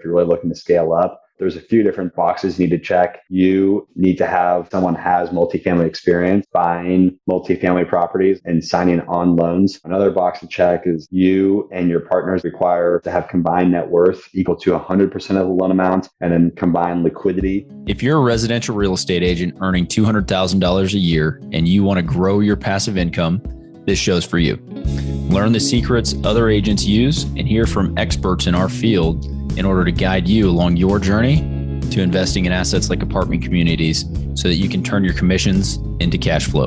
you're really looking to scale up, there's a few different boxes you need to check. You need to have someone has multifamily experience buying multifamily properties and signing on loans. Another box to check is you and your partners require to have combined net worth equal to 100% of the loan amount and then combined liquidity. If you're a residential real estate agent earning $200,000 a year and you want to grow your passive income, this show's for you. Learn the secrets other agents use and hear from experts in our field in order to guide you along your journey to investing in assets like apartment communities so that you can turn your commissions into cash flow.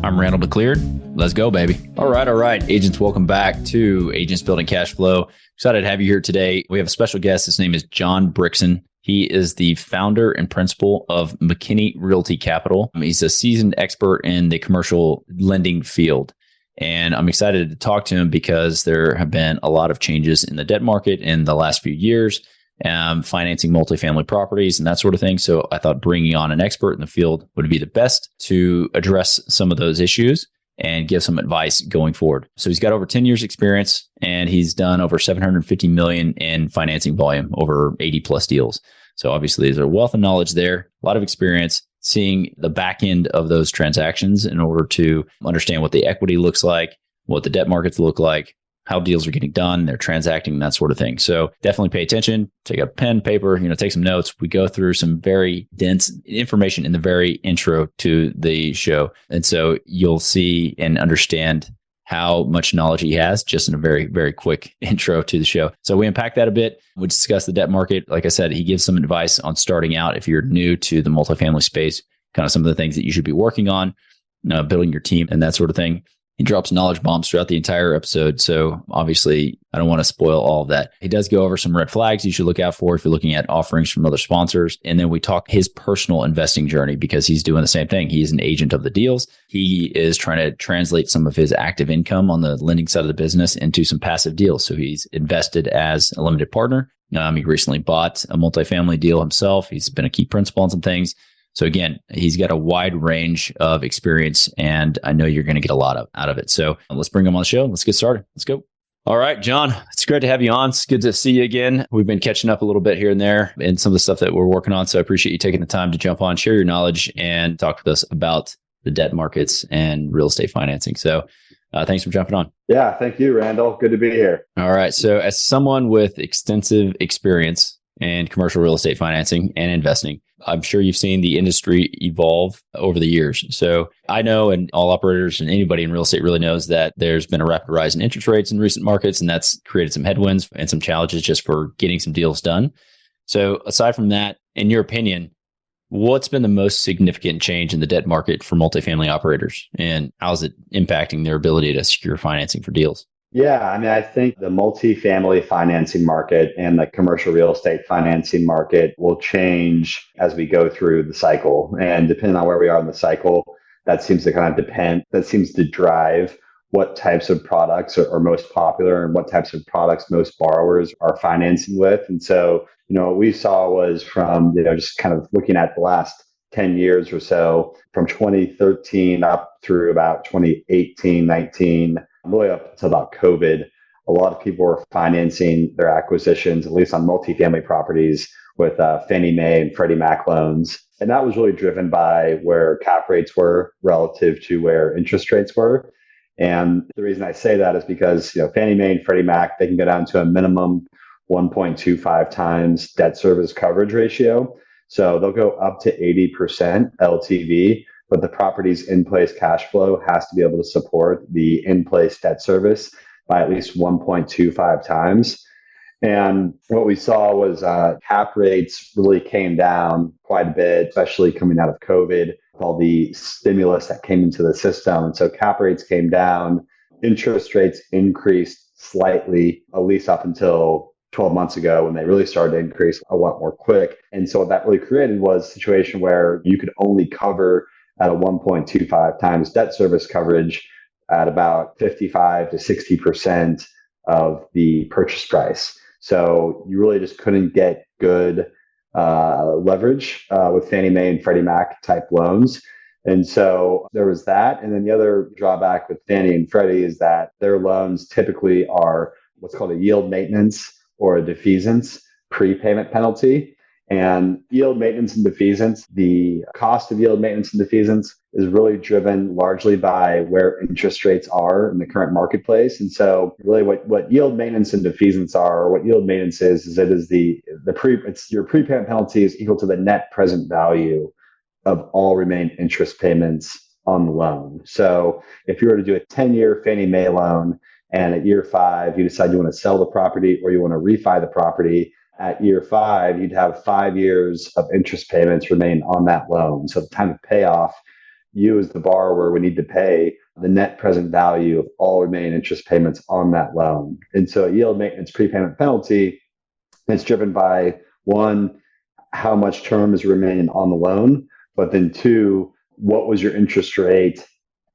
I'm Randall McCleard. Let's go, baby. All right. Agents, welcome back to Agents Building Cash Flow. Excited to have you here today. We have a special guest. His name is John Brickson. He is the founder and principal of McKinney Realty Capital. He's a seasoned expert in the commercial lending field. And I'm excited to talk to him because there have been a lot of changes in the debt market in the last few years, financing multifamily properties and that sort of thing. So I thought bringing on an expert in the field would be the best to address some of those issues and give some advice going forward. So he's got over 10 years experience and he's done over 750 million in financing volume, over 80 plus deals. So obviously there's a wealth of knowledge there, a lot of experience seeing the back end of those transactions in order to understand what the equity looks like, what the debt markets look like, how deals are getting done, they're transacting, that sort of thing. So definitely pay attention, take a pen, paper, take some notes. We go through some very dense information in the very intro to the show. And so you'll see and understand how much knowledge he has just in a very, very quick intro to the show. So we unpack that a bit. We discuss the debt market. Like I said, he gives some advice on starting out if you're new to the multifamily space, kind of some of the things that you should be working on, building your team and that sort of thing. He drops knowledge bombs throughout the entire episode. So obviously, I don't want to spoil all of that. He does go over some red flags you should look out for if you're looking at offerings from other sponsors. And then we talk his personal investing journey because he's doing the same thing. He's an agent of the deals. He is trying to translate some of his active income on the lending side of the business into some passive deals. So he's invested as a limited partner. He recently bought a multifamily deal himself. He's been a key principal on some things. So again, he's got a wide range of experience and I know you're going to get a lot out of it. So let's bring him on the show. Let's get started. Let's go. All right, John, it's great to have you on. It's good to see you again. We've been catching up a little bit here and there and some of the stuff that we're working on. So I appreciate you taking the time to jump on, share your knowledge and talk with us about the debt markets and real estate financing. So thanks for jumping on. Yeah, thank you, Randall. Good to be here. All right. So as someone with extensive experience in commercial real estate financing and investing, I'm sure you've seen the industry evolve over the years. So I know, and all operators and anybody in real estate really knows that there's been a rapid rise in interest rates in recent markets, and that's created some headwinds and some challenges just for getting some deals done. So aside from that, in your opinion, what's been the most significant change in the debt market for multifamily operators, and how's it impacting their ability to secure financing for deals? Yeah, I think the multifamily financing market and the commercial real estate financing market will change as we go through the cycle. And depending on where we are in the cycle, that seems to drive what types of products are most popular and what types of products most borrowers are financing with. And so, what we saw was from, just kind of looking at the last 10 years or so, from 2013 up through about 2018, 19, really up until about COVID, a lot of people were financing their acquisitions, at least on multifamily properties, with Fannie Mae and Freddie Mac loans. And that was really driven by where cap rates were relative to where interest rates were. And the reason I say that is because, Fannie Mae and Freddie Mac, they can go down to a minimum 1.25 times debt service coverage ratio. So they'll go up to 80% LTV. But the property's in-place cash flow has to be able to support the in-place debt service by at least 1.25 times. And what we saw was cap rates really came down quite a bit, especially coming out of COVID, with all the stimulus that came into the system. And so cap rates came down, interest rates increased slightly, at least up until 12 months ago when they really started to increase a lot more quick. And so what that really created was a situation where you could only cover at a 1.25 times debt service coverage at about 55 to 60% of the purchase price. So you really just couldn't get good leverage with Fannie Mae and Freddie Mac type loans. And so there was that. And then the other drawback with Fannie and Freddie is that their loans typically are what's called a yield maintenance or a defeasance prepayment penalty. And yield maintenance and defeasance, the cost of yield maintenance and defeasance is really driven largely by where interest rates are in the current marketplace. And so really what yield maintenance and defeasance are, or what yield maintenance is it is it's your prepayment penalty is equal to the net present value of all remaining interest payments on the loan. So if you were to do a 10-year Fannie Mae loan and at year 5, you decide you want to sell the property or you want to refi the property, at year 5, you'd have 5 years of interest payments remain on that loan. So at the time of payoff, you as the borrower would need to pay the net present value of all remaining interest payments on that loan. And so a yield maintenance prepayment penalty is driven by, one, how much term is remaining on the loan, but then two, what was your interest rate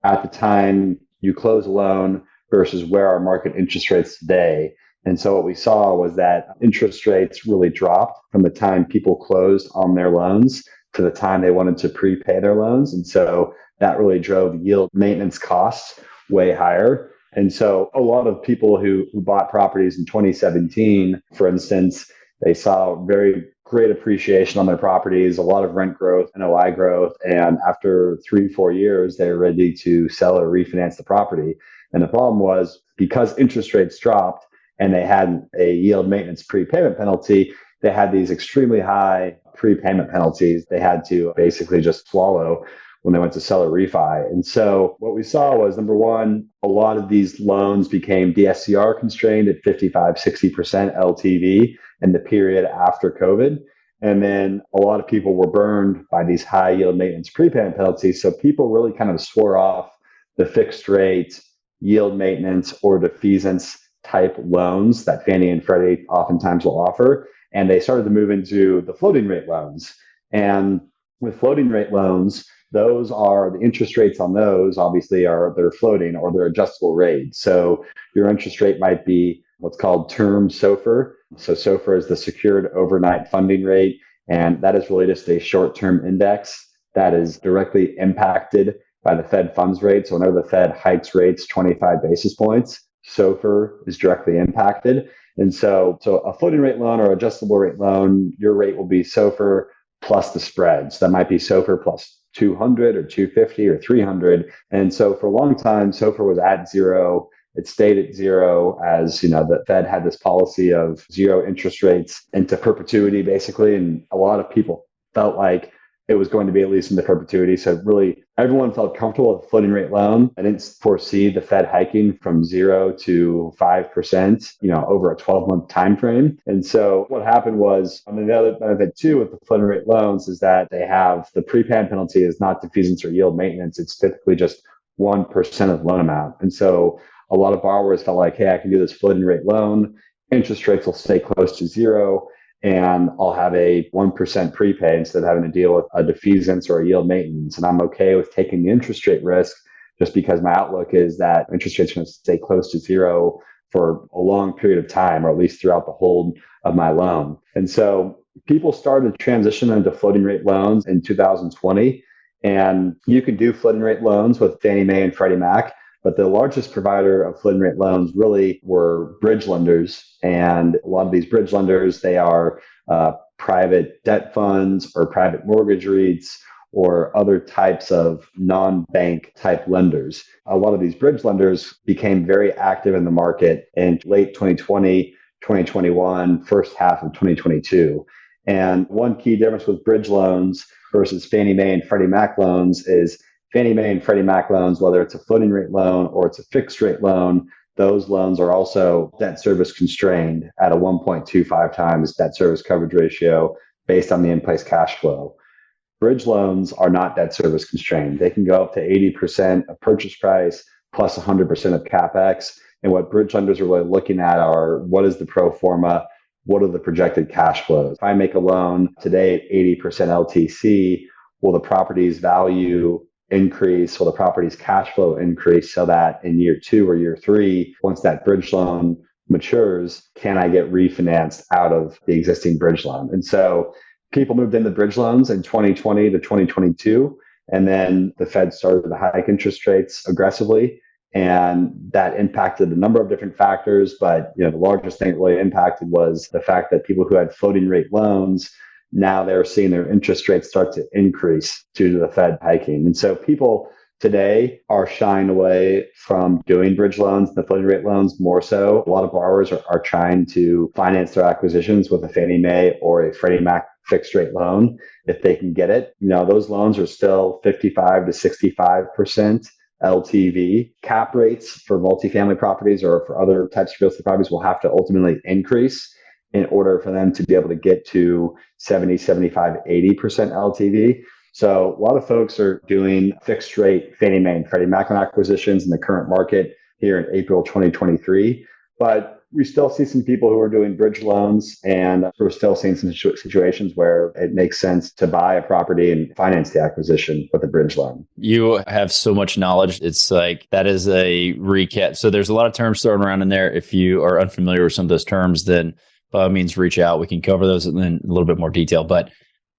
at the time you close a loan versus where are market interest rates today. And so what we saw was that interest rates really dropped from the time people closed on their loans to the time they wanted to prepay their loans. And so that really drove yield maintenance costs way higher. And so a lot of people who bought properties in 2017, for instance, they saw very great appreciation on their properties, a lot of rent growth, NOI growth. And after 3-4 years, they were ready to sell or refinance the property. And the problem was because interest rates dropped, and they had a yield maintenance prepayment penalty, they had these extremely high prepayment penalties they had to basically just swallow when they went to sell or refi. And so what we saw was, number one, a lot of these loans became DSCR constrained at 55-60% LTV in the period after COVID. And then a lot of people were burned by these high yield maintenance prepayment penalties. So people really kind of swore off the fixed rate yield maintenance or defeasance type loans that Fannie and Freddie oftentimes will offer. And they started to move into the floating rate loans. And with floating rate loans, those are the interest rates on those obviously they're floating or they're adjustable rate. So your interest rate might be what's called term SOFR. So SOFR is the secured overnight funding rate. And that is really just a short-term index that is directly impacted by the Fed funds rate. So whenever the Fed hikes rates 25 basis points, SOFR is directly impacted. And so a floating rate loan or adjustable rate loan, your rate will be SOFR plus the spread. So that might be SOFR plus 200 or 250 or 300. And so for a long time, SOFR was at zero. It stayed at zero as, the Fed had this policy of zero interest rates into perpetuity, basically. And a lot of people felt like it was going to be at least into perpetuity. So really, everyone felt comfortable with a floating rate loan. I didn't foresee the Fed hiking from 0 to 5%, over a 12-month time frame. And so what happened was, the other benefit too with the floating rate loans is that they have the prepayment penalty is not defeasance or yield maintenance. It's typically just 1% of loan amount. And so a lot of borrowers felt like, hey, I can do this floating rate loan. Interest rates will stay close to zero. And I'll have a 1% prepay instead of having to deal with a defeasance or a yield maintenance. And I'm okay with taking the interest rate risk just because my outlook is that interest rates are going to stay close to zero for a long period of time, or at least throughout the hold of my loan. And so people started to transition into floating rate loans in 2020. And you could do floating rate loans with Fannie Mae and Freddie Mac. But the largest provider of floating rate loans really were bridge lenders. And a lot of these bridge lenders, they are private debt funds or private mortgage REITs or other types of non-bank type lenders. A lot of these bridge lenders became very active in the market in late 2020, 2021, first half of 2022. And one key difference with bridge loans versus Fannie Mae and Freddie Mac loans is Fannie Mae and Freddie Mac loans, whether it's a floating rate loan or it's a fixed rate loan, those loans are also debt service constrained at a 1.25 times debt service coverage ratio based on the in-place cash flow. Bridge loans are not debt service constrained. They can go up to 80% of purchase price plus 100% of CapEx. And what bridge lenders are really looking at are what is the pro forma, what are the projected cash flows? If I make a loan today at 80% LTC, will the property's value increase? Will the property's cash flow increase so that in year 2 or year 3, once that bridge loan matures, can I get refinanced out of the existing bridge loan? And so people moved into bridge loans in 2020 to 2022. And then the Fed started to hike interest rates aggressively. And that impacted a number of different factors. But the largest thing that really impacted was the fact that people who had floating rate loans, now they're seeing their interest rates start to increase due to the Fed hiking. And so people today are shying away from doing bridge loans, the floating rate loans more so. A lot of borrowers are trying to finance their acquisitions with a Fannie Mae or a Freddie Mac fixed rate loan if they can get it. Those loans are still 55 to 65% LTV. Cap rates for multifamily properties or for other types of real estate properties will have to ultimately increase in order for them to be able to get to 70, 75, 80% LTV. So a lot of folks are doing fixed rate Fannie Mae and Freddie Mac acquisitions in the current market here in April 2023. But we still see some people who are doing bridge loans, and we're still seeing some situations where it makes sense to buy a property and finance the acquisition with a bridge loan. You have so much knowledge. It's like that is a recap. So there's a lot of terms thrown around in there. If you are unfamiliar with some of those terms, then by all means, reach out. We can cover those in a little bit more detail. But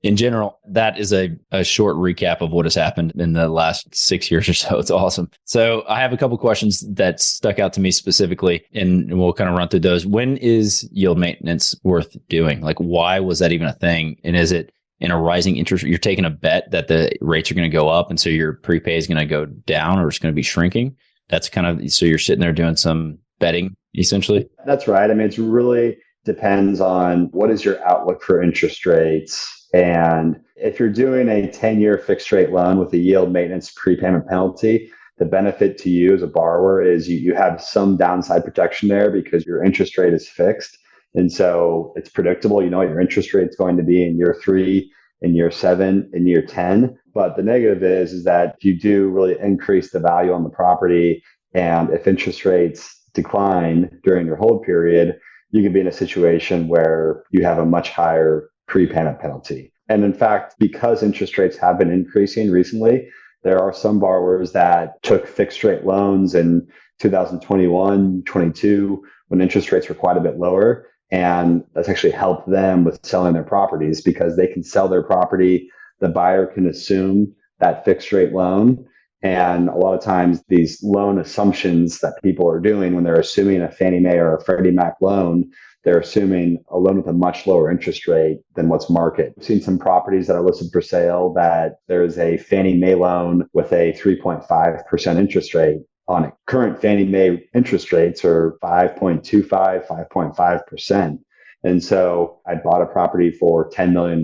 in general, that is a short recap of what has happened in the last 6 years or so. It's awesome. So I have a couple of questions that stuck out to me specifically, and we'll kind of run through those. When is yield maintenance worth doing? Like, why was that even a thing? And is it in a rising interest? You're taking a bet that the rates are going to go up, and so your prepay is going to go down or it's going to be shrinking. That's kind of, so you're sitting there doing some betting, essentially. That's right. I mean, it's really depends on what is your outlook for interest rates. And if you're doing a 10-year fixed rate loan with a yield maintenance prepayment penalty, the benefit to you as a borrower is you have some downside protection there because your interest rate is fixed. And so it's predictable. You know what your interest rate is going to be in year 3, in year 7, in year 10. But the negative is that if you do really increase the value on the property, and if interest rates decline during your hold period, you can be in a situation where you have a much higher prepayment penalty. And in fact, because interest rates have been increasing recently, there are some borrowers that took fixed rate loans in 2021, 22, when interest rates were quite a bit lower. And that's actually helped them with selling their properties because they can sell their property. The buyer can assume that fixed rate loan. And a lot of times these loan assumptions that people are doing when they're assuming a Fannie Mae or a Freddie Mac loan, they're assuming a loan with a much lower interest rate than what's market. I've seen some properties that are listed for sale that there's a Fannie Mae loan with a 3.5% interest rate on it. Current Fannie Mae interest rates are 5.25, 5.5%. And so I bought a property for $10 million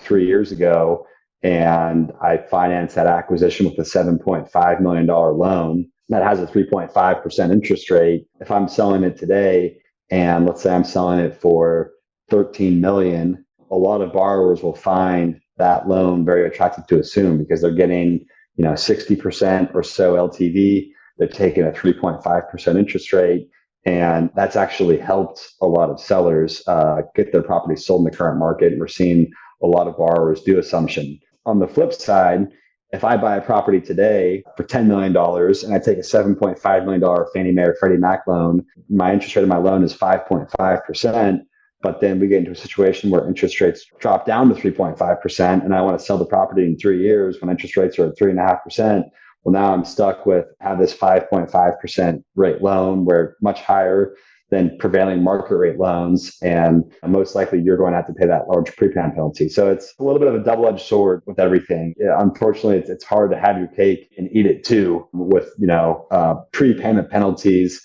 3 years ago, and I financed that acquisition with a $7.5 million loan that has a 3.5% interest rate. If I'm selling it today, and let's say I'm selling it for $13 million, a lot of borrowers will find that loan very attractive to assume because they're getting, 60% or so LTV. They're taking a 3.5% interest rate. And that's actually helped a lot of sellers get their property sold in the current market. And we're seeing a lot of borrowers do assumption. On the flip side, if I buy a property today for $10 million and I take a $7.5 million Fannie Mae or Freddie Mac loan, my interest rate on my loan is 5.5%. But then we get into a situation where interest rates drop down to 3.5%, and I want to sell the property in 3 years when interest rates are at 3.5%. Well, now I'm stuck with have this 5.5% rate loan where much higher than prevailing market rate loans. And most likely you're going to have to pay that large prepayment penalty. So it's a little bit of a double-edged sword with everything. Unfortunately, it's hard to have your cake and eat it too with, prepayment penalties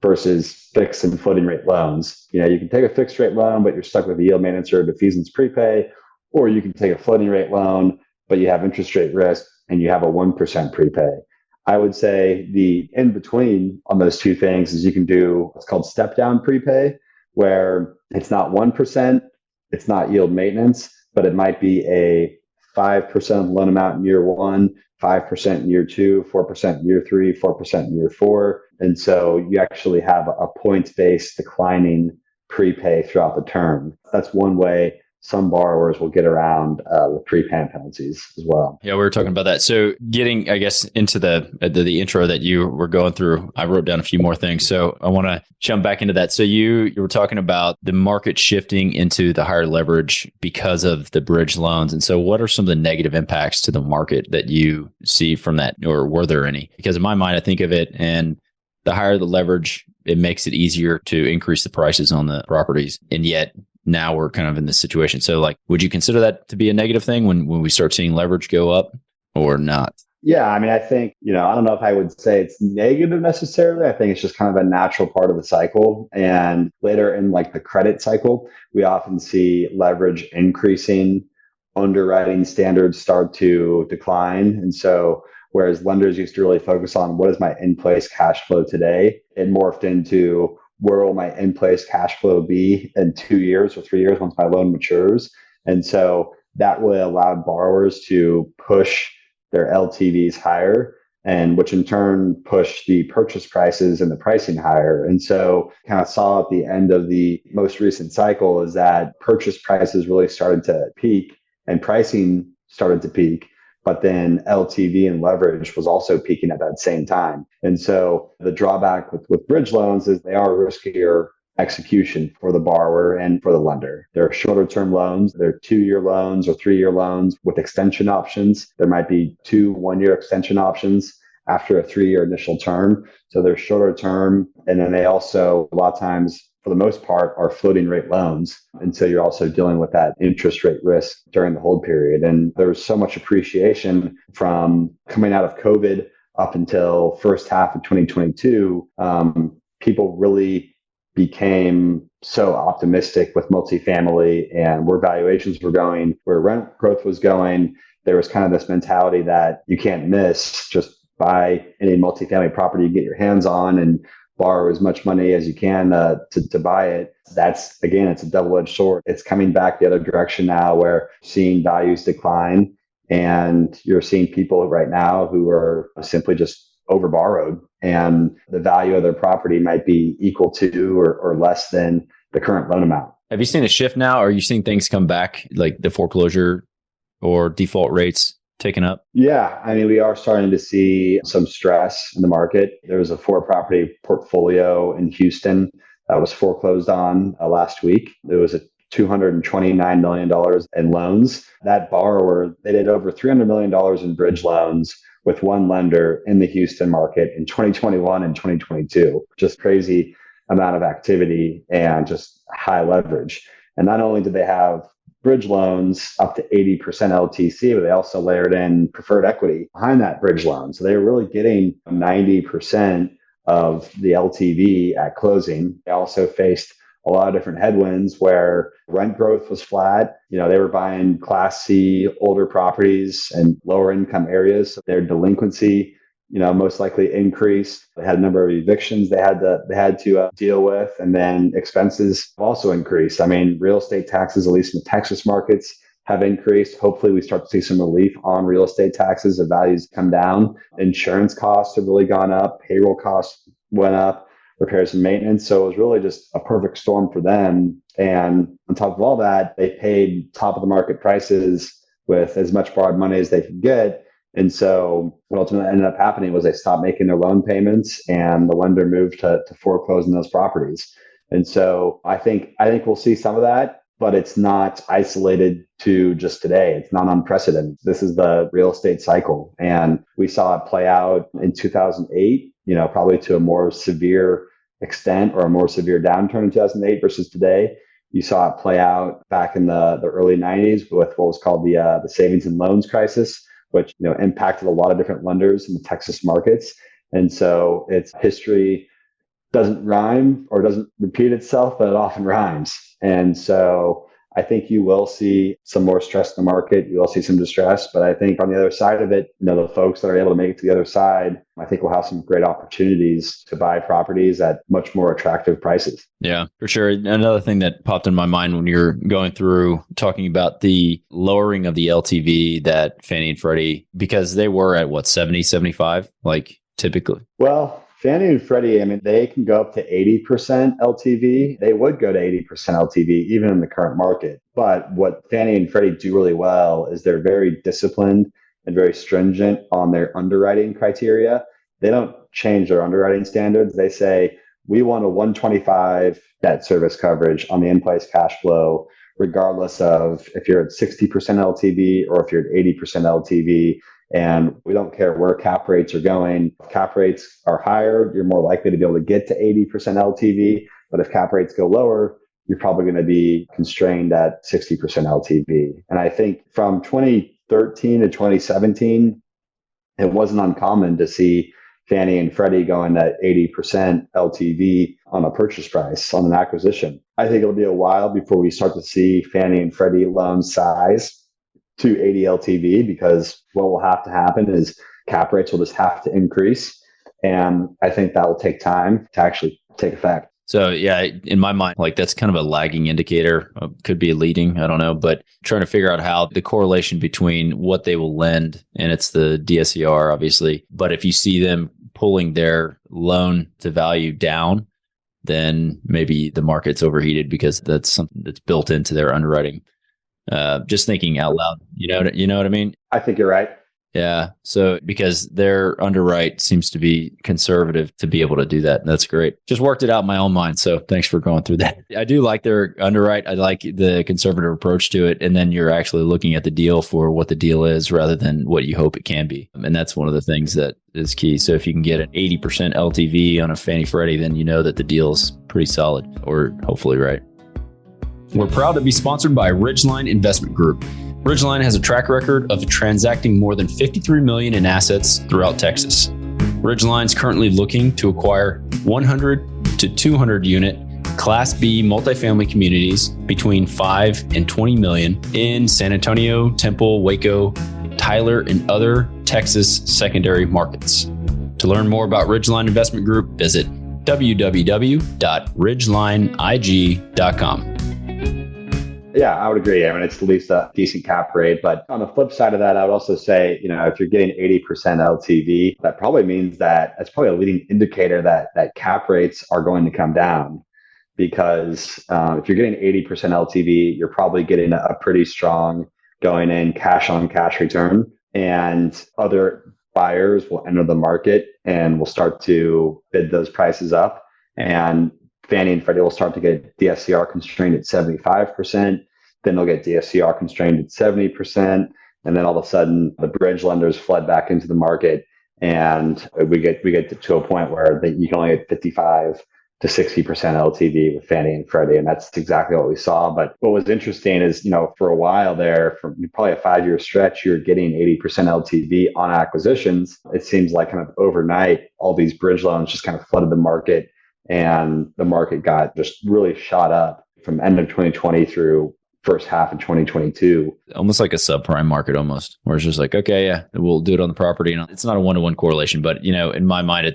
versus fixed and floating rate loans. You can take a fixed rate loan, but you're stuck with the yield maintenance or defeasance prepay, or you can take a floating rate loan, but you have interest rate risk and you have a 1% prepay. I would say the in between on those two things is you can do what's called step down prepay, where it's not 1%, it's not yield maintenance, but it might be a 5% loan amount in year 1, 5% in year 2, 4% in year 3, 4% in year 4. And so you actually have a points-based declining prepay throughout the term. That's one way some borrowers will get around the prepayment penalties as well. Yeah, we were talking about that. So getting, I guess, into the intro that you were going through, I wrote down a few more things. So I want to jump back into that. So you were talking about the market shifting into the higher leverage because of the bridge loans. And so what are some of the negative impacts to the market that you see from that, or were there any? Because in my mind, I think of it, and the higher the leverage, it makes it easier to increase the prices on the properties. And yet now we're kind of in this situation. So like, would you consider that to be a negative thing when we start seeing leverage go up or not? Yeah, I mean, I think, I don't know if I would say it's negative necessarily. I think it's just kind of a natural part of the cycle. And later in like the credit cycle, we often see leverage increasing, underwriting standards start to decline. And so whereas lenders used to really focus on what is my in-place cash flow today, it morphed into where will my in-place cash flow be in 2 years or 3 years once my loan matures. And so that really allowed borrowers to push their LTVs higher, and which in turn pushed the purchase prices and the pricing higher. And so kind of saw at the end of the most recent cycle is that purchase prices really started to peak and pricing started to peak. But then LTV and leverage was also peaking at that same time. And so the drawback with bridge loans is they are riskier execution for the borrower and for the lender. They're shorter term loans. They're 2-year loans or 3-year loans with extension options. There might be 2 1-year extension options after a 3-year initial term. So they're shorter term. And then they also, a lot of times, for the most part, are floating rate loans. And so you're also dealing with that interest rate risk during the hold period. And there's so much appreciation from coming out of COVID up until first half of 2022. People really became so optimistic with multifamily and where valuations were going, where rent growth was going. There was kind of this mentality that you can't miss, just buy any multifamily property you get your hands on and borrow as much money as you can to buy it. That's, again, it's a double-edged sword. It's coming back the other direction now where seeing values decline, and you're seeing people right now who are simply just overborrowed, and the value of their property might be equal to or less than the current loan amount. Have you seen a shift now? Are you seeing things come back, like the foreclosure or default rates taken up? Yeah, I mean, we are starting to see some stress in the market. There was a 4-property portfolio in Houston that was foreclosed on last week. It was a $229 million in loans. That borrower, they did over $300 million in bridge loans with one lender in the Houston market in 2021 and 2022. Just crazy amount of activity and just high leverage. And not only did they have bridge loans up to 80% LTC, but they also layered in preferred equity behind that bridge loan. So they were really getting 90% of the LTV at closing. They also faced a lot of different headwinds where rent growth was flat. They were buying Class C older properties and lower income areas. So their delinquency, most likely increased. They had a number of evictions they had to deal with, and then expenses also increased. I mean, real estate taxes, at least in the Texas markets, have increased. Hopefully we start to see some relief on real estate taxes as values come down. Insurance costs have really gone up. Payroll costs went up. Repairs and maintenance. So it was really just a perfect storm for them. And on top of all that, they paid top of the market prices with as much borrowed money as they could get. And so what ultimately ended up happening was they stopped making their loan payments, and the lender moved to foreclosing those properties. And so I think we'll see some of that, but it's not isolated to just today. It's not unprecedented. This is the real estate cycle. And we saw it play out in 2008, probably to a more severe extent or a more severe downturn in 2008 versus today. You saw it play out back in the early 90s with what was called the savings and loans crisis, which impacted a lot of different lenders in the Texas markets. And so it's history doesn't rhyme or doesn't repeat itself, but it often rhymes. And so I think you will see some more stress in the market. You will see some distress, but I think on the other side of it, the folks that are able to make it to the other side, I think we'll have some great opportunities to buy properties at much more attractive prices. Yeah, for sure. Another thing that popped in my mind when you're going through talking about the lowering of the LTV that Fannie and Freddie, because they were at 70, 75, like typically? Well, Fannie and Freddie, I mean, they can go up to 80% LTV. They would go to 80% LTV even in the current market. But what Fannie and Freddie do really well is they're very disciplined and very stringent on their underwriting criteria. They don't change their underwriting standards. They say, we want a 125 debt service coverage on the in-place cash flow, regardless of if you're at 60% LTV or if you're at 80% LTV. And we don't care where cap rates are going. If cap rates are higher, you're more likely to be able to get to 80% LTV. But if cap rates go lower, you're probably going to be constrained at 60% LTV. And I think from 2013 to 2017, it wasn't uncommon to see Fannie and Freddie going at 80% LTV on a purchase price on an acquisition. I think it'll be a while before we start to see Fannie and Freddie loans size to 80 LTV, because what will have to happen is cap rates will just have to increase. And I think that will take time to actually take effect. So yeah, in my mind, like that's kind of a lagging indicator. Could be a leading, I don't know, but trying to figure out how the correlation between what they will lend, and it's the DSCR, obviously. But if you see them pulling their loan to value down, then maybe the market's overheated because that's something that's built into their underwriting. Just thinking out loud, you know what I mean? I think you're right. Yeah. So because their underwrite seems to be conservative to be able to do that. That's great. Just worked it out in my own mind. So thanks for going through that. I do like their underwrite. I like the conservative approach to it. And then you're actually looking at the deal for what the deal is rather than what you hope it can be. And that's one of the things that is key. So if you can get an 80% LTV on a Fannie Freddie, then you know that the deal's pretty solid, or hopefully right. We're proud to be sponsored by Ridgeline Investment Group. Ridgeline has a track record of transacting more than $53 million in assets throughout Texas. Ridgeline is currently looking to acquire 100 to 200 unit Class B multifamily communities between 5 and 20 million in San Antonio, Temple, Waco, Tyler, and other Texas secondary markets. To learn more about Ridgeline Investment Group, visit www.ridgelineig.com. Yeah, I would agree. I mean, it's at least a decent cap rate. But on the flip side of that, I would also say, if you're getting 80% LTV, that probably means that that's probably a leading indicator that cap rates are going to come down. Because if you're getting 80% LTV, you're probably getting a pretty strong going in cash on cash return. And other buyers will enter the market and will start to bid those prices up. And Fannie and Freddie will start to get DSCR constrained at 75%. Then they'll get DSCR constrained at 70%. And then all of a sudden, the bridge lenders flood back into the market. And we get to a point where you can only get 55 to 60% LTV with Fannie and Freddie. And that's exactly what we saw. But what was interesting is, for a while there, for probably a 5-year stretch, you're getting 80% LTV on acquisitions. It seems like kind of overnight, all these bridge loans just kind of flooded the market. And the market got just really shot up from end of 2020 through first half of 2022. Almost like a subprime market almost, where it's just like, okay, yeah, we'll do it on the property. And it's not a one-to-one correlation, but in my mind,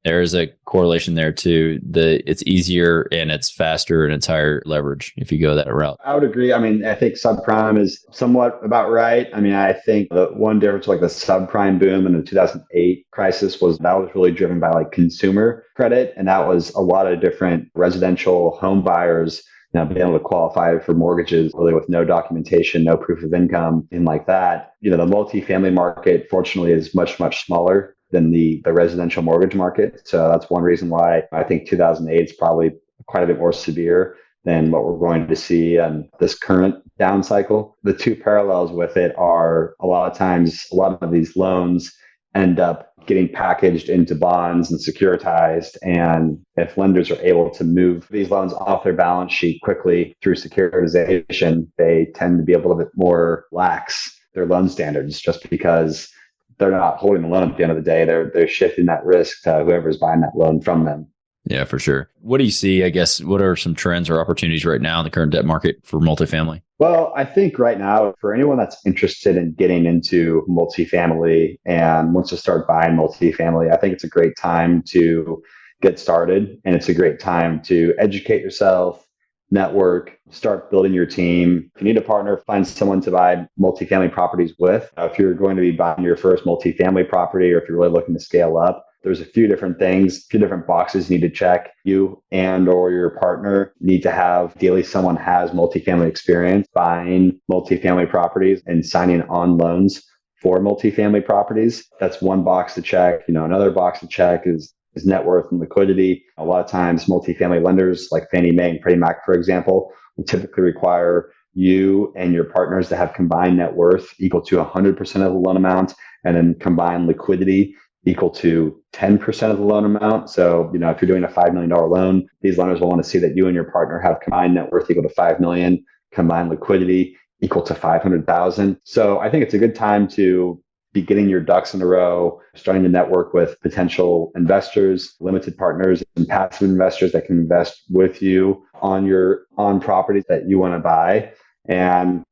there is a correlation there too. It's easier and it's faster and it's higher leverage if you go that route. I would agree. I mean, I think subprime is somewhat about right. I mean, I think the one difference, like the subprime boom in the 2008 crisis, was really driven by like consumer credit. And that was a lot of different residential home buyers being able to qualify for mortgages really with no documentation, no proof of income, and like that. The multifamily market, fortunately, is much, much smaller than the residential mortgage market. So that's one reason why I think 2008 is probably quite a bit more severe than what we're going to see in this current down cycle. The two parallels with it are a lot of times, a lot of these loans end up getting packaged into bonds and securitized. And if lenders are able to move these loans off their balance sheet quickly through securitization, they tend to be a little bit more lax their loan standards, just because they're not holding the loan at the end of the day. They're shifting that risk to whoever's buying that loan from them. Yeah, for sure. What do you see, I guess, what are some trends or opportunities right now in the current debt market for multifamily? Well, I think right now, for anyone that's interested in getting into multifamily and wants to start buying multifamily, I think it's a great time to get started. And it's a great time to educate yourself, network, start building your team. If you need a partner, find someone to buy multifamily properties with. If you're going to be buying your first multifamily property, or if you're really looking to scale up, there's a few different things, a few different boxes you need to check. You and or your partner need to have, ideally someone has multifamily experience buying multifamily properties and signing on loans for multifamily properties. That's one box to check. Another box to check is net worth and liquidity. A lot of times multifamily lenders like Fannie Mae and Freddie Mac, for example, will typically require you and your partners to have combined net worth equal to 100% of the loan amount, and then combined liquidity equal to 10% of the loan amount. So, if you're doing a $5 million loan, these lenders will want to see that you and your partner have combined net worth equal to $5 million, combined liquidity equal to $500,000. So I think it's a good time to be getting your ducks in a row, starting to network with potential investors, limited partners, and passive investors that can invest with you on properties that you want to buy, and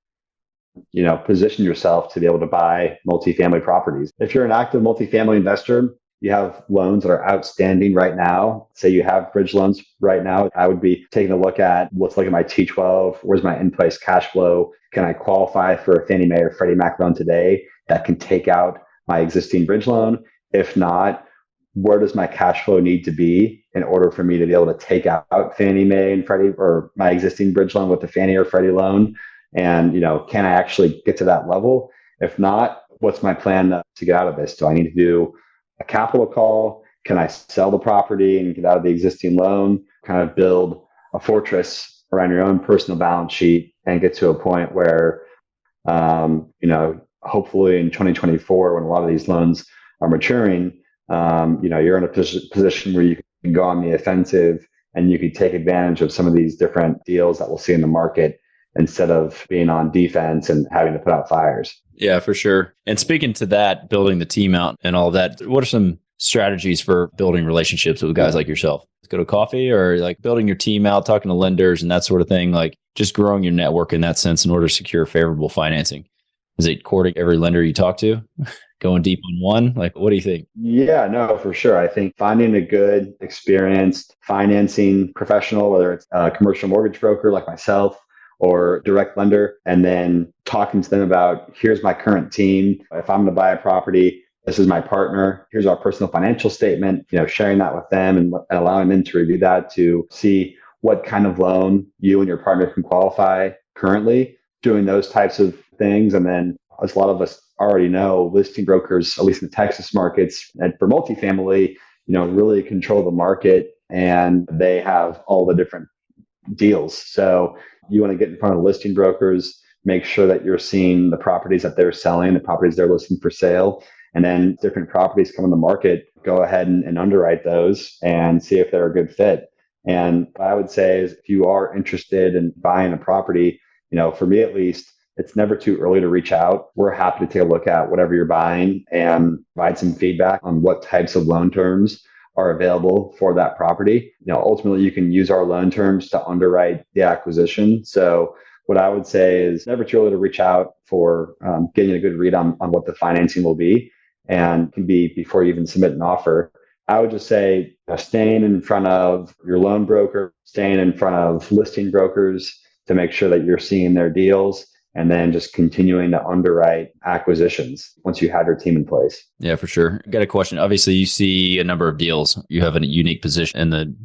position yourself to be able to buy multifamily properties. If you're an active multifamily investor, you have loans that are outstanding right now. Say you have bridge loans right now. I would be taking a look at, let's look at my T12. Where's my in-place cash flow? Can I qualify for a Fannie Mae or Freddie Mac loan today that can take out my existing bridge loan? If not, where does my cash flow need to be in order for me to be able to take out Fannie Mae and Freddie, or my existing bridge loan with the Fannie or Freddie loan? And, can I actually get to that level? If not, what's my plan to get out of this? Do I need to do a capital call? Can I sell the property and get out of the existing loan? Kind of build a fortress around your own personal balance sheet and get to a point where, hopefully in 2024, when a lot of these loans are maturing, you're in a position where you can go on the offensive and you can take advantage of some of these different deals that we'll see in the market, instead of being on defense and having to put out fires. Yeah, for sure. And speaking to that, building the team out and all that, what are some strategies for building relationships with guys like yourself? Go to coffee, or like building your team out, talking to lenders and that sort of thing, like just growing your network in that sense in order to secure favorable financing? Is it courting every lender you talk to? Going deep on one? Like, what do you think? Yeah, no, for sure. I think finding a good, experienced financing professional, whether it's a commercial mortgage broker like myself or direct lender, and then talking to them about, here's my current team. If I'm going to buy a property, this is my partner. Here's our personal financial statement, sharing that with them and allowing them to review that to see what kind of loan you and your partner can qualify currently, doing those types of things. And then, as a lot of us already know, listing brokers, at least in the Texas markets, and for multifamily, really control the market, and they have all the different deals. So you want to get in front of listing brokers, make sure that you're seeing the properties that they're selling, the properties they're listing for sale, and then different properties come on the market, go ahead and underwrite those and see if they're a good fit. And what I would say is, if you are interested in buying a property, for me at least, it's never too early to reach out. We're happy to take a look at whatever you're buying and provide some feedback on what types of loan terms are available for that property. Ultimately, you can use our loan terms to underwrite the acquisition. So what I would say is, never too early to reach out for getting a good read on what the financing will be, and can be before you even submit an offer. I would just say, staying in front of your loan broker, staying in front of listing brokers to make sure that you're seeing their deals, and then just continuing to underwrite acquisitions once you have your team in place. Yeah, for sure. Got a question. Obviously, you see a number of deals. You have a unique position in the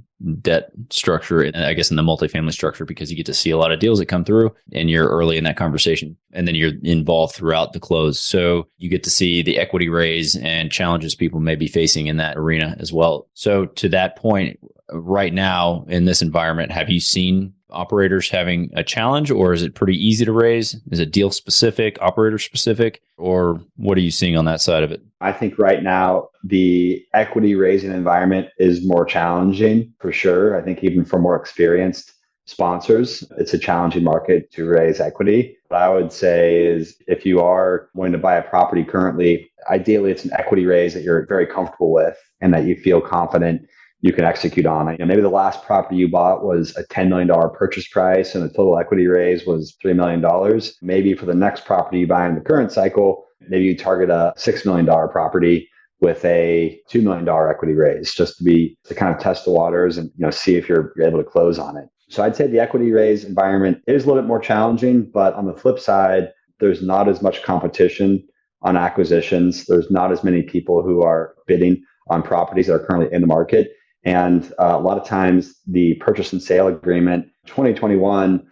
debt structure, and I guess in the multifamily structure, because you get to see a lot of deals that come through and you're early in that conversation, and then you're involved throughout the close. So you get to see the equity raise and challenges people may be facing in that arena as well. So to that point, right now in this environment, have you seen operators having a challenge, or is it pretty easy to raise? Is it deal specific, operator specific, or what are you seeing on that side of it? I think right now the equity raising environment is more challenging for sure. I think even for more experienced sponsors, it's a challenging market to raise equity. What I would say is, if you are wanting to buy a property currently, ideally it's an equity raise that you're very comfortable with and that you feel confident you can execute on it. Maybe the last property you bought was a $10 million purchase price and the total equity raise was $3 million. Maybe for the next property you buy in the current cycle, maybe you target a $6 million property with a $2 million equity raise, just to kind of test the waters and see if you're able to close on it. So I'd say the equity raise environment is a little bit more challenging, but on the flip side, there's not as much competition on acquisitions. There's not as many people who are bidding on properties that are currently in the market. And a lot of times the purchase and sale agreement, 2021,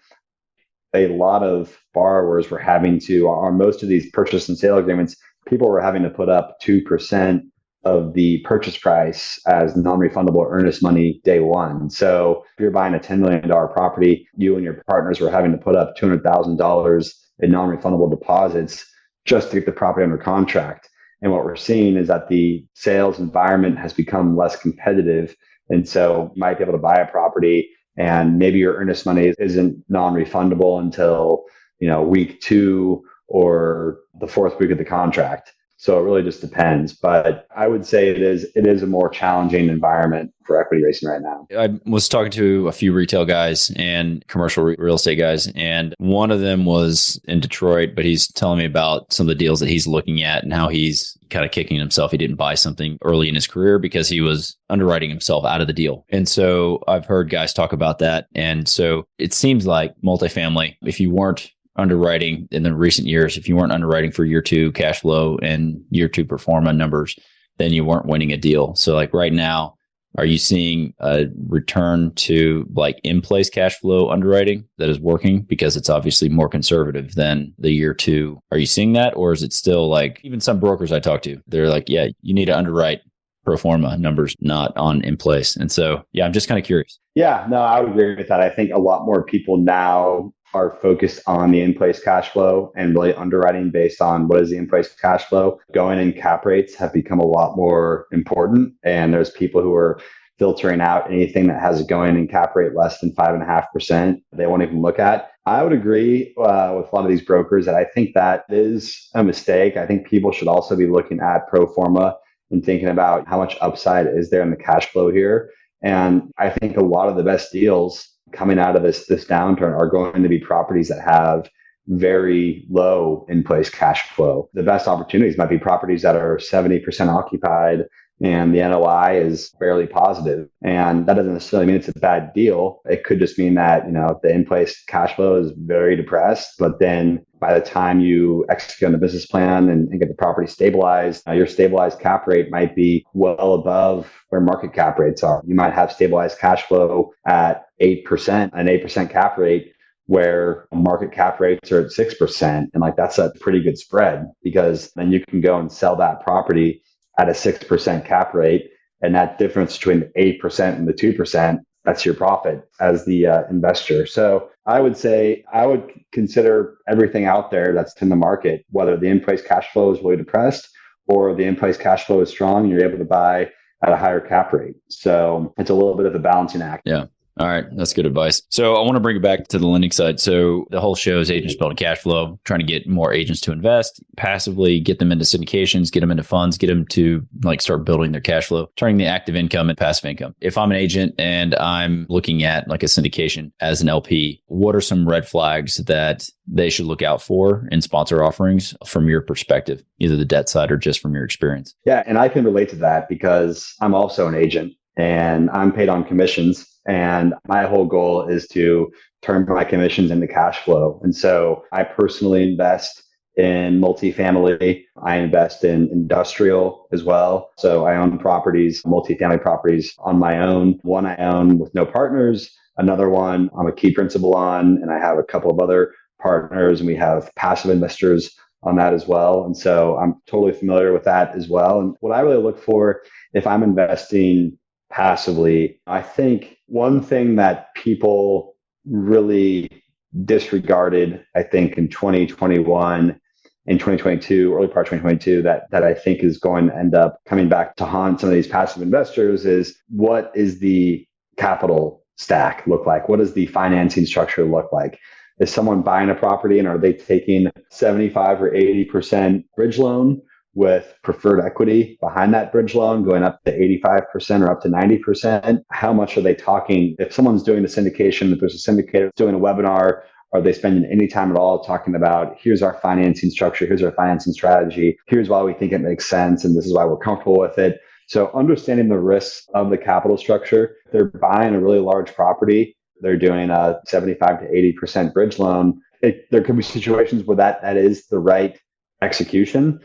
a lot of borrowers were having to, on most of these purchase and sale agreements, people were having to put up 2% of the purchase price as non-refundable earnest money day one. So if you're buying a $10 million property, you and your partners were having to put up $200,000 in non-refundable deposits just to get the property under contract. And what we're seeing is that the sales environment has become less competitive. And so you might be able to buy a property and maybe your earnest money isn't non-refundable until, week 2 or the 4th week of the contract. So it really just depends. But I would say it is a more challenging environment for equity racing right now. I was talking to a few retail guys and commercial real estate guys, and one of them was in Detroit, but he's telling me about some of the deals that he's looking at and how he's kind of kicking himself. He didn't buy something early in his career because he was underwriting himself out of the deal. And so I've heard guys talk about that. And so it seems like multifamily, if you weren't underwriting in the recent years, if you weren't underwriting for year 2 cash flow and year 2 pro forma numbers, then you weren't winning a deal. So like right now, are you seeing a return to like in-place cash flow underwriting that is working because it's obviously more conservative than the year 2? Are you seeing that? Or is it still like, even some brokers I talk to, they're like, yeah, you need to underwrite pro forma numbers, not on in place. And so, yeah, I'm just kind of curious. Yeah, no, I would agree with that. I think a lot more people now are focused on the in-place cash flow and really underwriting based on what is the in-place cash flow. Going in cap rates have become a lot more important. And there's people who are filtering out anything that has a going in cap rate less than 5.5%. They won't even look at. I would agree with a lot of these brokers that I think that is a mistake. I think people should also be looking at pro forma and thinking about how much upside is there in the cash flow here. And I think a lot of the best deals coming out of this downturn are going to be properties that have very low in-place cash flow. The best opportunities might be properties that are 70% occupied and the NOI is barely positive. And that doesn't necessarily mean it's a bad deal. It could just mean that, the in-place cash flow is very depressed, but then by the time you execute on the business plan and get the property stabilized, your stabilized cap rate might be well above where market cap rates are. You might have stabilized cash flow at 8%, an 8% cap rate, where market cap rates are at 6%. And that's a pretty good spread, because then you can go and sell that property at a 6% cap rate. And that difference between the 8% and the 2%, that's your profit as the investor. So I would say I would consider everything out there that's in the market, whether the in-place cash flow is really depressed or the in-place cash flow is strong and you're able to buy at a higher cap rate. So it's a little bit of a balancing act. Yeah. All right. That's good advice. So I want to bring it back to the lending side. So the whole show is agents building cash flow, trying to get more agents to invest passively, get them into syndications, get them into funds, get them to start building their cash flow, turning the active income and passive income. If I'm an agent and I'm looking at a syndication as an LP, what are some red flags that they should look out for in sponsor offerings from your perspective, either the debt side or just from your experience? Yeah. And I can relate to that because I'm also an agent and I'm paid on commissions. And my whole goal is to turn my commissions into cash flow. And so I personally invest in multifamily. I invest in industrial as well. So I own properties, multifamily properties on my own. One I own with no partners. Another one I'm a key principal on. And I have a couple of other partners, and we have passive investors on that as well. And so I'm totally familiar with that as well. And what I really look for if I'm investing passively, I think one thing that people really disregarded, I think in 2021 and 2022, early part of 2022, that I think is going to end up coming back to haunt some of these passive investors is, what is the capital stack look like? What does the financing structure look like? Is someone buying a property and are they taking 75 or 80% bridge loan with preferred equity behind that bridge loan going up to 85% or up to 90%? How much are they talking? If someone's doing the syndication, if there's a syndicator doing a webinar, are they spending any time at all talking about, here's our financing structure, here's our financing strategy, here's why we think it makes sense, and this is why we're comfortable with it? So understanding the risks of the capital structure. If they're buying a really large property, they're doing a 75 to 80% bridge loan. There could be situations where that is the right execution.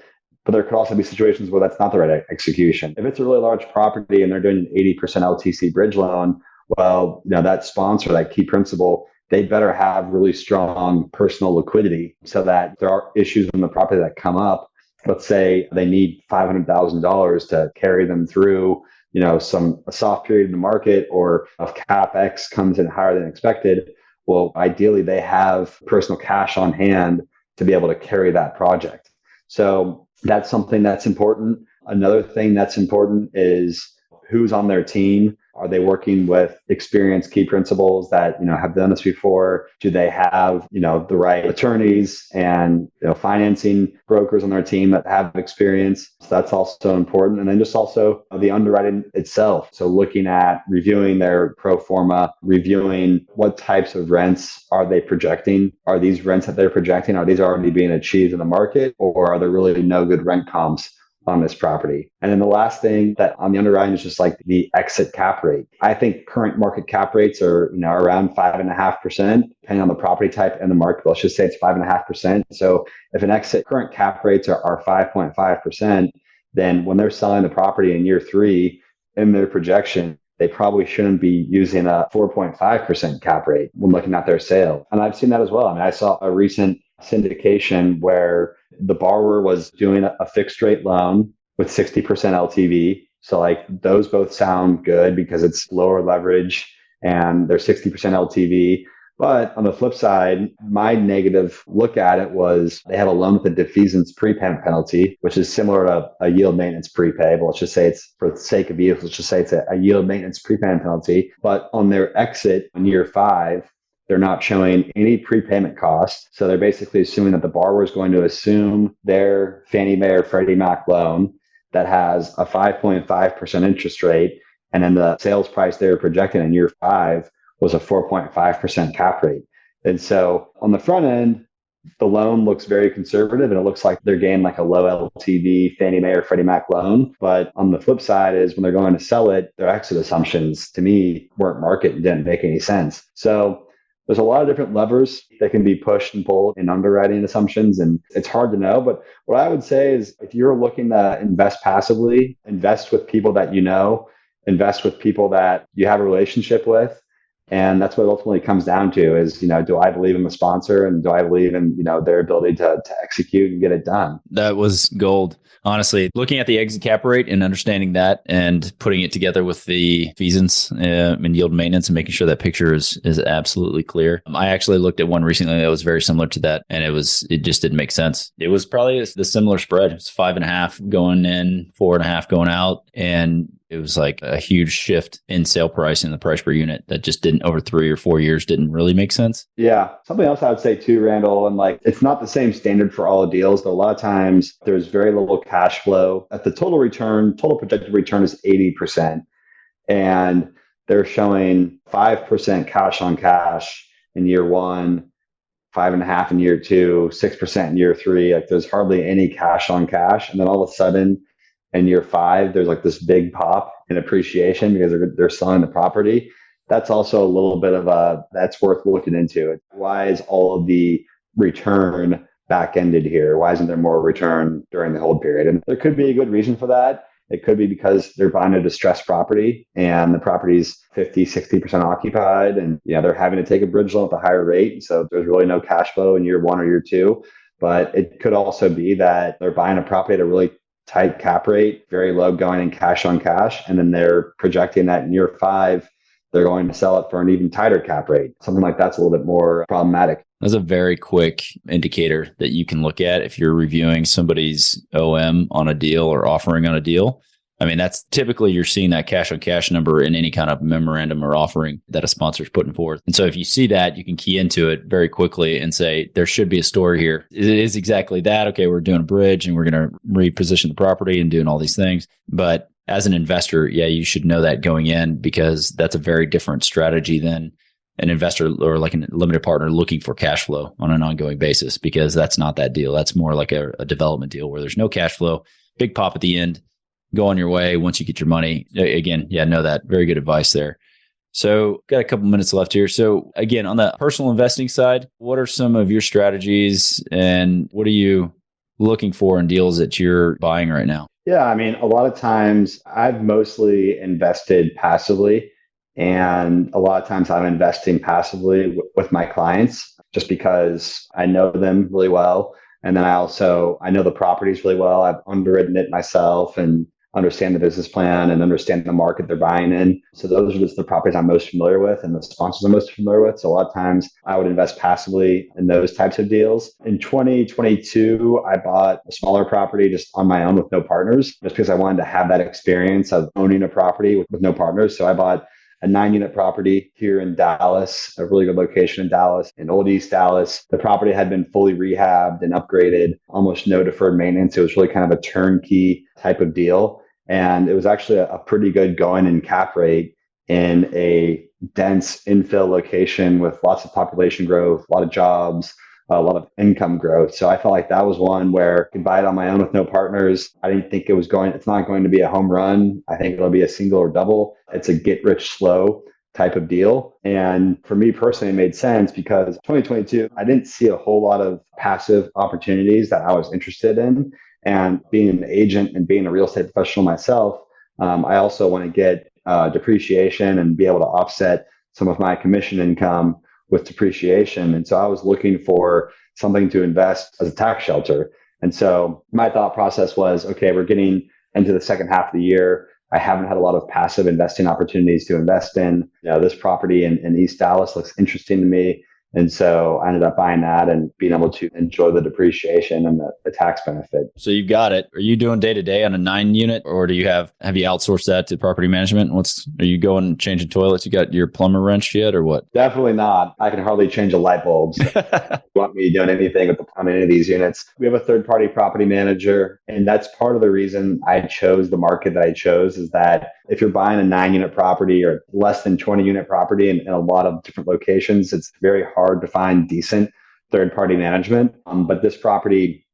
But there could also be situations where that's not the right execution. If it's a really large property and they're doing an 80% LTC bridge loan, well, that sponsor, that key principal, they better have really strong personal liquidity so that if there are issues in the property that come up. Let's say they need $500,000 to carry them through, a soft period in the market, or if CapEx comes in higher than expected. Well, ideally, they have personal cash on hand to be able to carry that project. So that's something that's important. Another thing that's important is who's on their team. Are they working with experienced key principals that, have done this before? Do they have, the right attorneys and, financing brokers on their team that have experience? So that's also important. And then just also the underwriting itself. So looking at reviewing their pro forma, reviewing what types of rents are they projecting? Are these rents that they're projecting, are these already being achieved in the market, or are there really no good rent comps on this property? And then the last thing that on the underwriting is just like the exit cap rate. I think current market cap rates are, around 5.5%, depending on the property type and the market. Let's just say it's 5.5%. So if an exit current cap rates are 5.5%, then when they're selling the property in year 3 in their projection, they probably shouldn't be using a 4.5% cap rate when looking at their sale. And I've seen that as well. I saw a recent syndication where the borrower was doing a fixed rate loan with 60% LTV. So like those both sound good because it's lower leverage and they're 60% LTV. But on the flip side, my negative look at it was they have a loan with a defeasance prepayment penalty, which is similar to a yield maintenance prepay. But let's just say it's, for the sake of use, let's just say it's a yield maintenance prepayment penalty. But on their exit in year 5, they're not showing any prepayment costs. So they're basically assuming that the borrower is going to assume their Fannie Mae or Freddie Mac loan that has a 5.5% interest rate. And then the sales price they were projecting in year 5 was a 4.5% cap rate. And so on the front end, the loan looks very conservative and it looks like they're getting like a low LTV Fannie Mae or Freddie Mac loan. But on the flip side is when they're going to sell it, their exit assumptions to me weren't market and didn't make any sense. So there's a lot of different levers that can be pushed and pulled in underwriting assumptions, and it's hard to know. But what I would say is if you're looking to invest passively, invest with people that invest with people that you have a relationship with. And that's what it ultimately comes down to is, do I believe in the sponsor and do I believe in, their ability to execute and get it done? That was gold. Honestly, looking at the exit cap rate and understanding that and putting it together with the feasance and yield maintenance and making sure that picture is absolutely clear. I actually looked at one recently that was very similar to that, and it just didn't make sense. It was probably the similar spread. It's 5.5 going in, 4.5 going out. And it was like a huge shift in sale price and the price per unit that just didn't, over 3 or 4 years, didn't really make sense. Yeah. Something else I would say too, Randall, and like it's not the same standard for all deals, but a lot of times there's very little cash flow. At the total projected return is 80%. And they're showing 5% cash on cash in year 1, 5.5 in year 2, 6% in year 3. Like there's hardly any cash on cash. And then all of a sudden, in year 5, there's like this big pop in appreciation because they're selling the property. That's also a little bit of that's worth looking into. Why is all of the return back-ended here? Why isn't there more return during the hold period? And there could be a good reason for that. It could be because they're buying a distressed property and the property's 50, 60% occupied and they're having to take a bridge loan at a higher rate. So there's really no cash flow in year 1 or year 2. But it could also be that they're buying a property at a really tight cap rate, very low going in cash on cash. And then they're projecting that in year 5, they're going to sell it for an even tighter cap rate. Something like that's a little bit more problematic. That's a very quick indicator that you can look at if you're reviewing somebody's OM on a deal or offering on a deal. I mean, that's typically you're seeing that cash on cash number in any kind of memorandum or offering that a sponsor is putting forth. And so if you see that, you can key into it very quickly and say, there should be a story here. It is exactly that. Okay, we're doing a bridge and we're going to reposition the property and doing all these things. But as an investor, yeah, you should know that going in because that's a very different strategy than an investor or like a limited partner looking for cash flow on an ongoing basis, because that's not that deal. That's more like a development deal where there's no cash flow, big pop at the end. Go on your way once you get your money. Again, yeah, know that. Very good advice there. So got a couple minutes left here. So again, on the personal investing side, what are some of your strategies and what are you looking for in deals that you're buying right now? Yeah, I mean, a lot of times I've mostly invested passively, and a lot of times I'm investing passively with my clients just because I know them really well. And then I know the properties really well. I've underwritten it myself and understand the business plan and understand the market they're buying in. So those are just the properties I'm most familiar with and the sponsors I'm most familiar with. So a lot of times I would invest passively in those types of deals. In 2022, I bought a smaller property just on my own with no partners, just because I wanted to have that experience of owning a property with no partners. So I bought a 9-unit property here in Dallas, a really good location in Dallas, in Old East Dallas. The property had been fully rehabbed and upgraded, almost no deferred maintenance. It was really kind of a turnkey type of deal. And it was actually a pretty good going in cap rate in a dense infill location with lots of population growth, a lot of jobs, a lot of income growth. So I felt like that was one where I could buy it on my own with no partners. I didn't think it's not going to be a home run. I think it'll be a single or double. It's a get rich slow type of deal. And for me personally, it made sense because 2022, I didn't see a whole lot of passive opportunities that I was interested in. And being an agent and being a real estate professional myself, I also want to get depreciation and be able to offset some of my commission income with depreciation. And so I was looking for something to invest as a tax shelter. And so my thought process was, okay, we're getting into the second half of the year. I haven't had a lot of passive investing opportunities to invest in. This property in East Dallas looks interesting to me. And so I ended up buying that and being able to enjoy the depreciation and the tax benefit. So you've got it. Are you doing day to day on a 9-unit, or have you outsourced that to property management? Are you going and changing toilets? You got your plumber wrenched yet or what? Definitely not. I can hardly change a light bulb. So you want me doing anything on any of these units? We have a third party property manager. And that's part of the reason I chose the market that I chose, is that if you're buying a 9-unit property or less than 20-unit property in a lot of different locations, it's very hard to find decent third-party management. But this property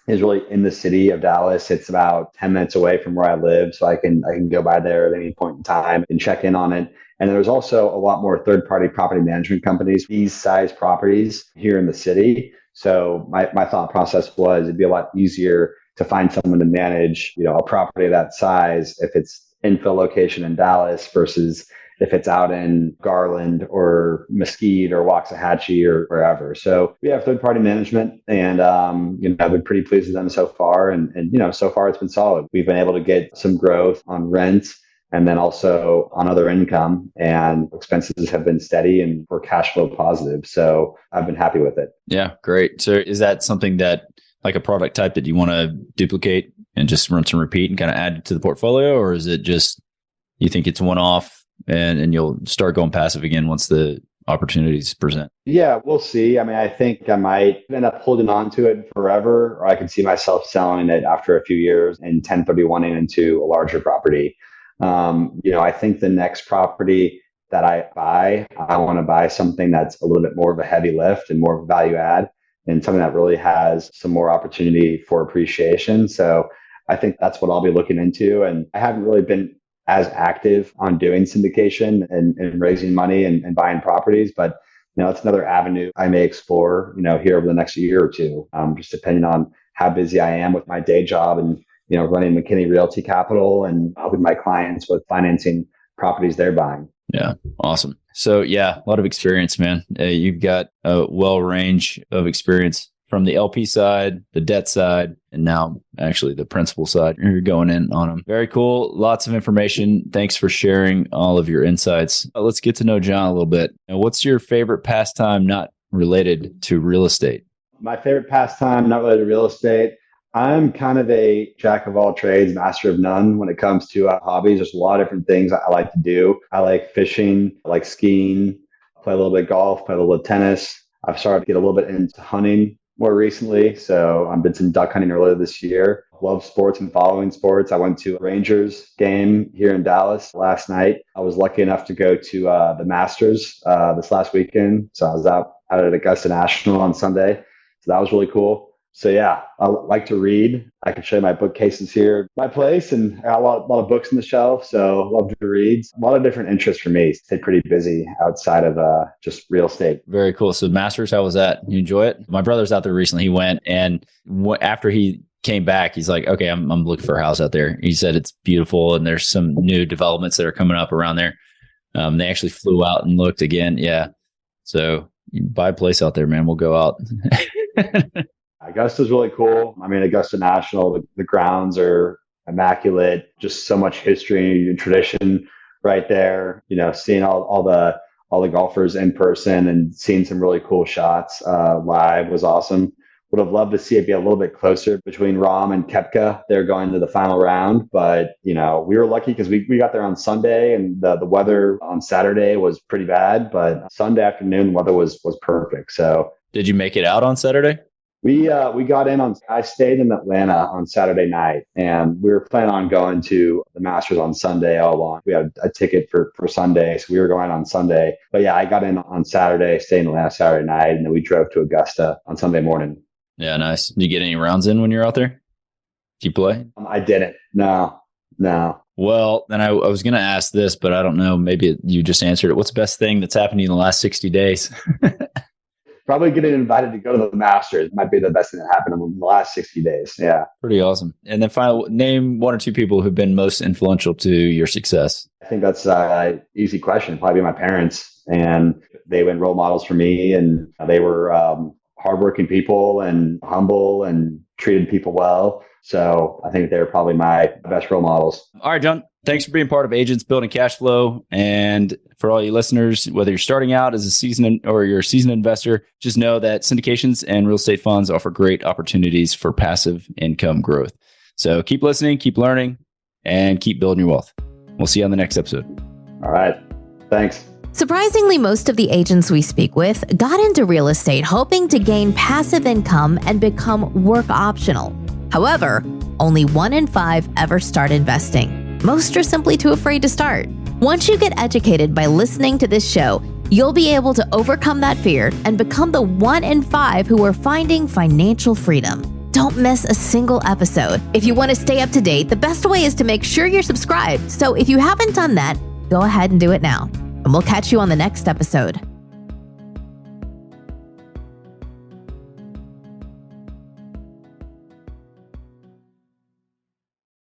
is really in the city of Dallas. It's about 10 minutes away from where I live, so I can go by there at any point in time and check in on it. And there's also a lot more third-party property management companies, these size properties here in the city. So my thought process was it'd be a lot easier to find someone to manage, a property that size if it's infill location in Dallas versus if it's out in Garland or Mesquite or Waxahachie or wherever. So we have third-party management, and I've been pretty pleased with them so far. And so far it's been solid. We've been able to get some growth on rent and then also on other income, and expenses have been steady and we're cash flow positive. So I've been happy with it. Yeah, great. So is that something that, like a product type that you want to duplicate and just rinse and repeat and kind of add to the portfolio? Or is it just, you think it's one-off and you'll start going passive again once the opportunities present? Yeah, we'll see. I mean, I think I might end up holding on to it forever, or I can see myself selling it after a few years and 1031ing into a larger property. I think the next property that I want to buy something that's a little bit more of a heavy lift and more of a value add, and something that really has some more opportunity for appreciation. So I think that's what I'll be looking into. And I haven't really been as active on doing syndication and raising money and buying properties, but it's another avenue I may explore, here over the next year or two, just depending on how busy I am with my day job and, running McKinney Realty Capital and helping my clients with financing properties they're buying. Yeah. Awesome. So yeah, a lot of experience, man. You've got a range of experience from the LP side, the debt side, and now actually the principal side. You're going in on them. Very cool. Lots of information. Thanks for sharing all of your insights. Let's get to know John a little bit. Now, what's your favorite pastime not related to real estate? My favorite pastime not related to real estate. I'm kind of a jack of all trades, master of none when it comes to hobbies. There's a lot of different things I like to do. I like fishing, I like skiing, play a little bit of golf, play a little bit of tennis. I've started to get a little bit into hunting more recently. So I've been some duck hunting earlier this year. Love sports and following sports. I went to a Rangers game here in Dallas last night. I was lucky enough to go to the Masters this last weekend. So I was out at Augusta National on Sunday. So that was really cool. So yeah, I like to read. I can show you my bookcases here, at my place, and I got a lot of books on the shelf. So I love to read. A lot of different interests for me. Stay pretty busy outside of just real estate. Very cool. So Masters, how was that? You enjoy it? My brother's out there recently. He went, and after he came back, he's like, okay, I'm looking for a house out there. He said it's beautiful, and there's some new developments that are coming up around there. They actually flew out and looked again. Yeah. So you buy a place out there, man. We'll go out. Augusta's really cool. I mean, Augusta National, the grounds are immaculate. Just so much history and tradition right there. You know, seeing all the golfers in person and seeing some really cool shots live was awesome. Would have loved to see it be a little bit closer between Rahm and Koepka. They're going to the final round, but you know, we were lucky because we got there on Sunday, and the weather on Saturday was pretty bad, but Sunday afternoon weather was perfect. So, did you make it out on Saturday? We got in on, I stayed in Atlanta on Saturday night, and we were planning on going to the Masters on Sunday all along. We had a ticket for Sunday, so we were going on Sunday. But yeah, I got in on Saturday, stayed in Atlanta Saturday night, and then we drove to Augusta on Sunday morning. Yeah, nice. Did you get any rounds in when you're out there? Did you play? I didn't. No. Well, then I was going to ask this, but I don't know. Maybe you just answered it. What's the best thing that's happened to you in the last 60 days? Probably getting invited to go to the Masters might be the best thing that happened in the last 60 days. Yeah. Pretty awesome. And then finally, name one or two people who've been most influential to your success. I think that's an easy question. Probably my parents. And they were role models for me. And they were hardworking people and humble and treated people well. So I think they're probably my best role models. All right, John. Thanks for being part of Agents Building Cash Flow. And for all you listeners, whether you're starting out as a seasoned or you're a seasoned investor, just know that syndications and real estate funds offer great opportunities for passive income growth. So keep listening, keep learning, and keep building your wealth. We'll see you on the next episode. All right. Thanks. Surprisingly, most of the agents we speak with got into real estate hoping to gain passive income and become work optional. However, only 1 in 5 ever start investing. Most are simply too afraid to start. Once you get educated by listening to this show, you'll be able to overcome that fear and become the 1 in 5 who are finding financial freedom. Don't miss a single episode. If you want to stay up to date, the best way is to make sure you're subscribed. So if you haven't done that, go ahead and do it now. And we'll catch you on the next episode.